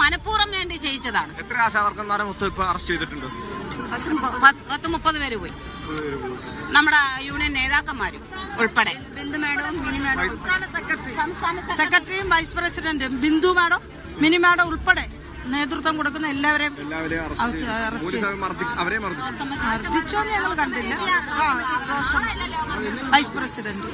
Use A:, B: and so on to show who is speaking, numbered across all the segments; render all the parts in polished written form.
A: മനഃപൂർവ്വം വേണ്ടി ചെയ്യിച്ചതാണ്.
B: എത്ര ആശാവർക്കന്മാരെ മൊത്തം ഇപ്പൊ അറസ്റ്റ് ചെയ്തിട്ടുണ്ട്?
A: 30 പേര് പോയി. നമ്മുടെ യൂണിയൻ നേതാക്കന്മാരും ഉൾപ്പെടെ.
C: സെക്രട്ടറിയും വൈസ് പ്രസിഡന്റും ബിന്ദു മാഡം, മിനി മാഡം ഉൾപ്പെടെ നേതൃത്വം കൊടുക്കുന്ന എല്ലാവരെയും മർദ്ദിച്ചോന്ന് ഞങ്ങൾ കണ്ടില്ല. വൈസ് പ്രസിഡന്റ്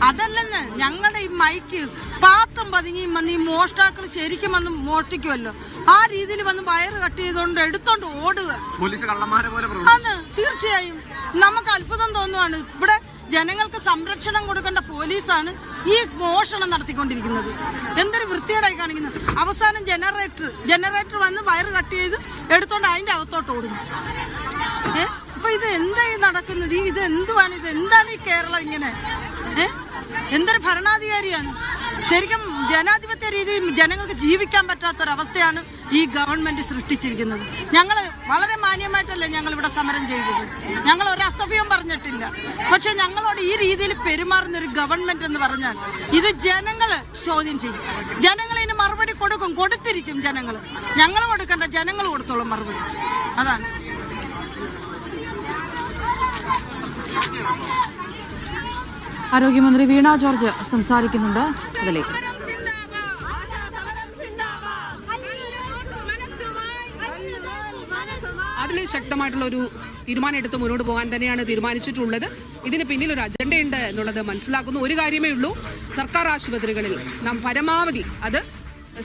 C: അതല്ലെന്ന് ഞങ്ങളുടെ ഈ മൈക്ക് പാത്തും പതുങ്ങിയും വന്ന് ഈ മോഷ്ടാക്കൾ ശരിക്കും വന്ന് മോഷ്ടിക്കുമല്ലോ, ആ രീതിയിൽ വന്ന് വയറ് കട്ട് ചെയ്തുകൊണ്ട് എടുത്തോണ്ട് ഓടുക. അന്ന് തീർച്ചയായും നമുക്ക് അത്ഭുതം തോന്നുവാണ്. ഇവിടെ ജനങ്ങൾക്ക് സംരക്ഷണം കൊടുക്കേണ്ട പോലീസാണ് ഈ മോഷണം നടത്തിക്കൊണ്ടിരിക്കുന്നത്. എന്തൊരു വൃത്തികേടായി കാണിക്കുന്നത്. അവസാനം ജനറേറ്റർ വന്ന് വയറ് കട്ട് ചെയ്ത് എടുത്തോണ്ട് അതിന്റെ അകത്തോട്ട് ഓടുന്നു. അപ്പൊ ഇത് എന്തായി നടക്കുന്നത്? ഇത് എന്തുവാണ്? ഇത് എന്താണ് ഈ കേരളം ഇങ്ങനെ? എന്തൊരു ഭരണാധികാരിയാണ്? ശരിക്കും ജനാധിപത്യ രീതിയിൽ ജനങ്ങൾക്ക് ജീവിക്കാൻ പറ്റാത്തൊരവസ്ഥയാണ് ഈ ഗവൺമെന്റ് സൃഷ്ടിച്ചിരിക്കുന്നത്. ഞങ്ങൾ വളരെ മാന്യമായിട്ടല്ലേ ഞങ്ങൾ ഇവിടെ സമരം ചെയ്തത്. ഞങ്ങൾ ഒരു അസഭ്യവും പറഞ്ഞിട്ടില്ല. പക്ഷെ ഞങ്ങളോട് ഈ രീതിയിൽ പെരുമാറുന്ന ഒരു ഗവൺമെന്റ് എന്ന് പറഞ്ഞാൽ ഇത് ജനങ്ങൾ ചോദ്യം ചെയ്യും. ജനങ്ങൾ ഇതിന് മറുപടി കൊടുത്തിരിക്കും. ഞങ്ങൾ കൊടുക്കണ്ട, ജനങ്ങൾ കൊടുത്തോളും മറുപടി. അതാണ്.
D: ആരോഗ്യമന്ത്രി വീണ ജോർജ് സംസാരിക്കുന്നുണ്ട്. അതിലേക്ക്
E: അതിൽ ശക്തമായിട്ടുള്ള ഒരു തീരുമാനം എടുത്ത് മുന്നോട്ട് പോകാൻ തന്നെയാണ് തീരുമാനിച്ചിട്ടുള്ളത്. ഇതിന് പിന്നിൽ ഒരു അജണ്ടയുണ്ട് എന്നുള്ളത് മനസ്സിലാക്കുന്നു. ഒരു കാര്യമേ ഉള്ളൂ, സർക്കാർ ആശുപത്രികളിൽ നാം പരമാവധി അത്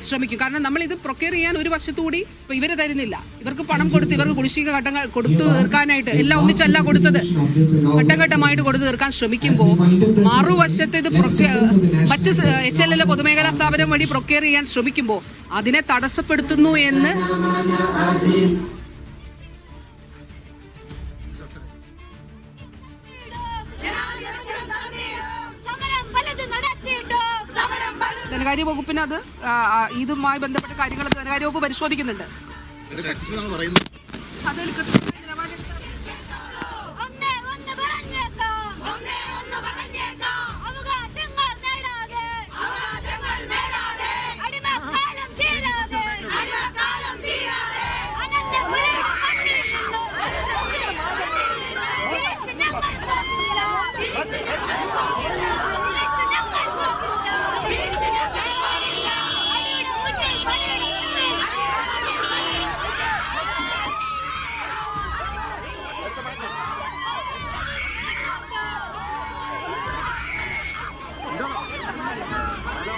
E: ശ്രമിക്കും. കാരണം നമ്മൾ ഇത് പ്രൊക്യൂർ ചെയ്യാൻ ഒരു വശത്തുകൂടി ഇപ്പൊ ഇവര് തരുന്നില്ല. ഇവർക്ക് പണം കൊടുത്ത് ഇവർക്ക് കുടിശ്ശിക ഘട്ടങ്ങൾ കൊടുത്തു തീർക്കാനായിട്ട് എല്ലാം ഒന്നിച്ചല്ല കൊടുത്തത്, ഘട്ടഘട്ടമായിട്ട് കൊടുത്തു തീർക്കാൻ ശ്രമിക്കുമ്പോൾ മറുവശത്ത് ഇത് മറ്റ് HLL പൊതുമേഖലാ സ്ഥാപനം വഴി പ്രൊക്യൂർ ചെയ്യാൻ ശ്രമിക്കുമ്പോൾ അതിനെ തടസ്സപ്പെടുത്തുന്നു എന്ന് ധനകാര്യ വകുപ്പിന് അത് ഇതുമായി ബന്ധപ്പെട്ട കാര്യങ്ങൾ ധനകാര്യ വകുപ്പ് പരിശോധിക്കുന്നുണ്ട്. അതിൽ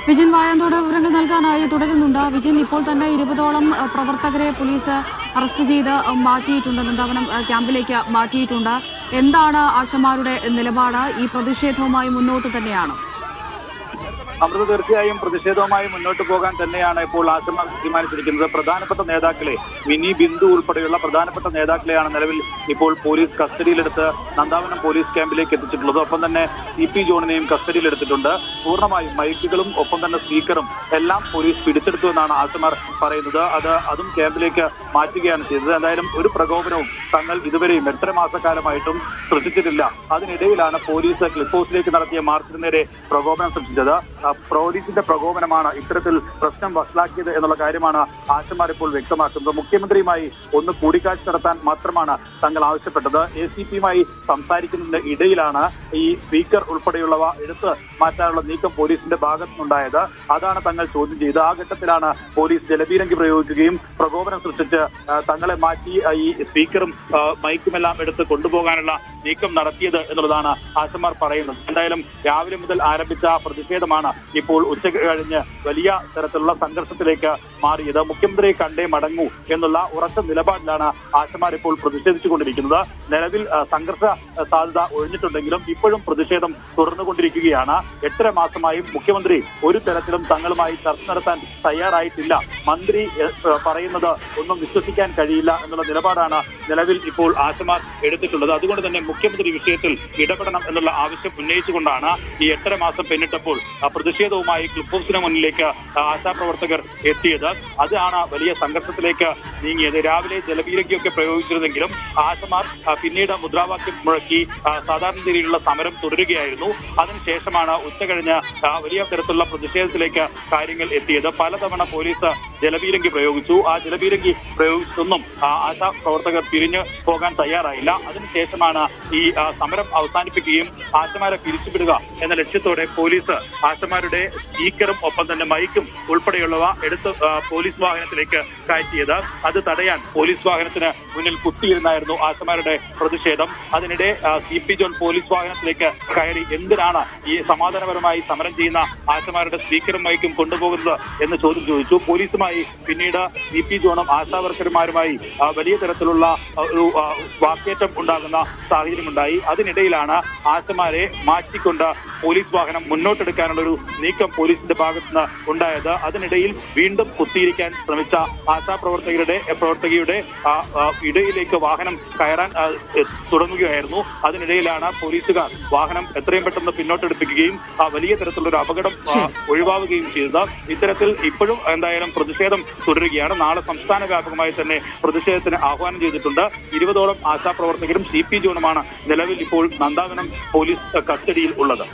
D: വിജിൻ വായാന്തോട് വിവരങ്ങൾ നൽകാനായി തുടരുന്നുണ്ട്. വിജിൻ, ഇപ്പോൾ തന്നെ 20ഓളം പ്രവർത്തകരെ പോലീസ് അറസ്റ്റ് ചെയ്ത് മാറ്റിയിട്ടുണ്ട്, നന്ദാവനം ക്യാമ്പിലേക്ക് മാറ്റിയിട്ടുണ്ട്. എന്താണ് ആശമാരുടെ നിലപാട്? ഈ പ്രതിഷേധവുമായി മുന്നോട്ട് തന്നെയാണ്?
F: അമൃത, തീർച്ചയായും പ്രതിഷേധവുമായി മുന്നോട്ട് പോകാൻ തന്നെയാണ് ഇപ്പോൾ ആശമാർ തീരുമാനിച്ചിരിക്കുന്നത്. പ്രധാനപ്പെട്ട നേതാക്കളെ, മിനി ബിന്ദു ഉൾപ്പെടെയുള്ള പ്രധാനപ്പെട്ട നേതാക്കളെയാണ് നിലവിൽ ഇപ്പോൾ പോലീസ് കസ്റ്റഡിയിലെടുത്ത് നന്ദാവനം പോലീസ് ക്യാമ്പിലേക്ക് എത്തിച്ചിട്ടുള്ളത്. ഒപ്പം തന്നെ CP ജോണിനെയും കസ്റ്റഡിയിലെടുത്തിട്ടുണ്ട്. പൂർണ്ണമായും മൈക്കുകളും ഒപ്പം തന്നെ സ്പീക്കറും എല്ലാം പോലീസ് പിടിച്ചെടുത്തു എന്നാണ് ആശമാർ പറയുന്നത്. അതും ക്യാമ്പിലേക്ക് മാറ്റുകയാണ് ചെയ്തത്. എന്തായാലും ഒരു പ്രകോപനവും തങ്ങൾ ഇതുവരെയും 8 മാസക്കാലമായിട്ടും സൃഷ്ടിച്ചിട്ടില്ല. അതിനിടയിലാണ് പോലീസ് ക്ലിഫ് ഹൗസിലേക്ക് നടത്തിയ മാർച്ചിന് നേരെ പ്രകോപനം സൃഷ്ടിച്ചത്. പോലീസിന്റെ പ്രകോപനമാണ് ഇത്തരത്തിൽ പ്രശ്നം വഷളാക്കിയത് എന്നുള്ള കാര്യമാണ് ആശമാർ ഇപ്പോൾ വ്യക്തമാക്കുന്നത്. മുഖ്യമന്ത്രിയുമായി ഒന്ന് കൂടിക്കാഴ്ച നടത്താൻ മാത്രമാണ് തങ്ങൾ ആവശ്യപ്പെട്ടത്. ACPയുമായി സംസാരിക്കുന്നതിന്റെ ഇടയിലാണ് ഈ സ്പീക്കർ ഉൾപ്പെടെയുള്ളവ എടുത്ത് മാറ്റാനുള്ള നീക്കം പോലീസിന്റെ ഭാഗത്തുനിന്നുണ്ടായത്. അതാണ് തങ്ങൾ ചോദ്യം ചെയ്തത്. ആ ഘട്ടത്തിലാണ് പോലീസ് ജലപീരങ്കി പ്രയോഗിക്കുകയും പ്രകോപനം സൃഷ്ടിച്ച് തങ്ങളെ മാറ്റി ഈ സ്പീക്കറും മൈക്കുമെല്ലാം എടുത്ത് കൊണ്ടുപോകാനുള്ള നീക്കം നടത്തിയത് എന്നുള്ളതാണ് ആശമാർ പറയുന്നത്. എന്തായാലും രാവിലെ മുതൽ ആരംഭിച്ച പ്രതിഷേധമാണ് ഇപ്പോൾ ഉച്ചയ്ക്ക് കഴിഞ്ഞ് വലിയ തരത്തിലുള്ള സംഘർഷത്തിലേക്ക് മാറിയത്. മുഖ്യമന്ത്രിയെ കണ്ടേ മടങ്ങൂ എന്നുള്ള ഉറച്ച നിലപാടിലാണ് ആശമാർ ഇപ്പോൾ പ്രതിഷേധിച്ചുകൊണ്ടിരിക്കുന്നത്. നിലവിൽ സംഘർഷ സാധ്യത ഒഴിഞ്ഞിട്ടുണ്ടെങ്കിലും ഇപ്പോഴും പ്രതിഷേധം തുടർന്നുകൊണ്ടിരിക്കുകയാണ്. 8 മാസമായും മുഖ്യമന്ത്രി ഒരു തരത്തിലും തങ്ങളുമായി ചർച്ച നടത്താൻ തയ്യാറായിട്ടില്ല. മന്ത്രി പറയുന്നത് ഒന്നും വിശ്വസിക്കാൻ കഴിയില്ല എന്നുള്ള നിലപാടാണ് നിലവിൽ ഇപ്പോൾ ആശമാർ എടുത്തിട്ടുള്ളത്. അതുകൊണ്ട് തന്നെ മുഖ്യമന്ത്രി വിഷയത്തിൽ ഇടപെടണം എന്നുള്ള ആവശ്യം ഉന്നയിച്ചുകൊണ്ടാണ് ഈ 8 മാസം പിന്നിട്ടപ്പോൾ പ്രതിഷേധവുമായി ക്ലിഫ് ഹൗസിന് മുന്നിലേക്ക് ആശാപ്രവർത്തകർ എത്തിയത്. അതാണ് വലിയ സംഘർഷത്തിലേക്ക് നീങ്ങിയത്. രാവിലെ ജലപീരങ്കിയൊക്കെ പ്രയോഗിച്ചിരുന്നെങ്കിലും ആശമാർ പിന്നീട് മുദ്രാവാക്യം മുഴക്കി സാധാരണ രീതിയിലുള്ള സമരം തുടരുകയായിരുന്നു. അതിനുശേഷമാണ് ഉച്ച കഴിഞ്ഞ് വലിയ തരത്തിലുള്ള പ്രതിഷേധത്തിലേക്ക് കാര്യങ്ങൾ എത്തിയത്. പലതവണ പോലീസ് ജലപീരങ്കി പ്രയോഗിച്ചു. ആ ജലപീരങ്കി പ്രയോഗിച്ചൊന്നും ആശാ പ്രവർത്തകർ പിരിഞ്ഞു പോകാൻ തയ്യാറായില്ല. അതിനുശേഷമാണ് ഈ സമരം അവസാനിപ്പിക്കുകയും ആശമാരെ പിരിച്ചുവിടുക എന്ന ലക്ഷ്യത്തോടെ പോലീസ് ആശമാരുടെ സ്പീക്കറും ഒപ്പം തന്നെ മൈക്കും ഉൾപ്പെടെയുള്ളവ എടുത്ത് പോലീസ് വാഹനത്തിലേക്ക് കയറ്റിയത്. അത് തടയാൻ പോലീസ് വാഹനത്തിന് മുന്നിൽ കുത്തിയിരുന്നായിരുന്നു ആശമാരുടെ പ്രതിഷേധം. അതിനിടെ CP ജോൺ പോലീസ് വാഹനത്തിലേക്ക് കയറി എന്തിനാണ് ഈ സമാധാനപരമായി സമരം ചെയ്യുന്ന ആശമാരുടെ സ്പീക്കറും മൈക്കും കൊണ്ടുപോകുന്നത് എന്ന് ചോദ്യം ചോദിച്ചു. പോലീസുമായി പിന്നീട് CP ജോണും ആശാവർക്കർമാരുമായി വലിയ തരത്തിലുള്ള ഒരു വാക്കേറ്റം ഉണ്ടാകുന്ന സാഹചര്യമുണ്ടായി. അതിനിടയിലാണ് ആശമാരെ മാറ്റിക്കൊണ്ട് പോലീസ് വാഹനം മുന്നോട്ടെടുക്കാനുള്ള ഒരു നീക്കം പോലീസിന്റെ ഭാഗത്തുനിന്ന് ഉണ്ടായത്. അതിനിടയിൽ വീണ്ടും കുത്തിയിരിക്കാൻ ശ്രമിച്ച പ്രവർത്തകയുടെ ഇടയിലേക്ക് വാഹനം കയറാൻ തുടങ്ങുകയായിരുന്നു. അതിനിടയിലാണ് പോലീസുകാർ വാഹനം എത്രയും പെട്ടെന്ന് പിന്നോട്ടെടുപ്പിക്കുകയും വലിയ തരത്തിലുള്ള ഒരു അപകടം ഒഴിവാവുകയും ചെയ്തത്. ഇത്തരത്തിൽ ഇപ്പോഴും എന്തായാലും പ്രതിഷേധം തുടരുകയാണ്. നാളെ സംസ്ഥാന വ്യാപകമായി തന്നെ പ്രതിഷേധത്തിന് ആഹ്വാനം ചെയ്തിട്ടുണ്ട്. 20ഓളം ആശാപ്രവർത്തകരും CP ജോണുമാണ് നിലവിൽ ഇപ്പോൾ നന്ദാവനം പോലീസ് കസ്റ്റഡിയിൽ ഉള്ളത്.